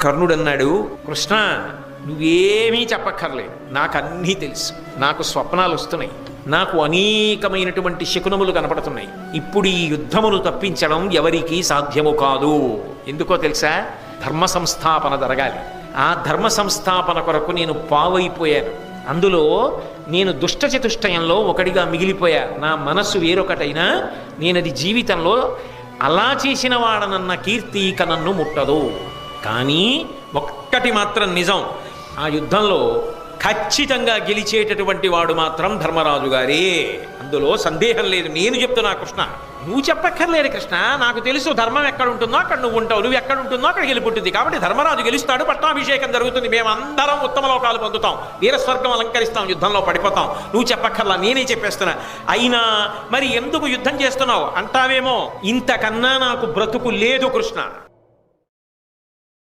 కర్ణుడన్నాడు, కృష్ణ నువ్వేమీ చెప్పక్కర్లేదు, నాకు అన్నీ తెలుసు. నాకు స్వప్నాలు వస్తున్నాయి, నాకు అనేకమైనటువంటి శకునములు కనపడుతున్నాయి. ఇప్పుడు ఈ యుద్ధమును తప్పించడం ఎవరికీ సాధ్యము కాదు. ఎందుకో తెలుసా? ధర్మ సంస్థాపన జరగాలి. ఆ ధర్మ సంస్థాపన కొరకు నేను పావైపోయాను. అందులో నేను దుష్ట చతుష్టయంలో ఒకటిగా మిగిలిపోయా. నా మనస్సు వేరొకటైనా నేనది జీవితంలో అలా చేసిన వాడనన్న కీర్తి ఇక నన్ను ముట్టదు. కానీ ఒక్కటి మాత్రం నిజం, ఆ యుద్ధంలో ఖచ్చితంగా గెలిచేటటువంటి వాడు మాత్రం ధర్మరాజు గారే. అందులో సందేహం లేదు. నేను చెప్తున్నా కృష్ణ, నువ్వు చెప్పక్కర్లేదు కృష్ణ. నాకు తెలుసు ధర్మం ఎక్కడ ఉంటుందో అక్కడ నువ్వు ఉంటావు, నువ్వు ఎక్కడ ఉంటుందో అక్కడ గెలుపుంటుంది. కాబట్టి ధర్మరాజు గెలుస్తాడు, పట్టాభిషేకం జరుగుతుంది, మేమందరం ఉత్తమ లోకాలు పొందుతాం, వీరస్వర్గం అలంకరిస్తాం, యుద్ధంలో పడిపోతాం. నువ్వు చెప్పక్కర్లా, నేనే చెప్పేస్తున్నా. అయినా మరి ఎందుకు యుద్ధం చేస్తున్నావు అంటావేమో, ఇంతకన్నా నాకు బ్రతుకు లేదు కృష్ణ.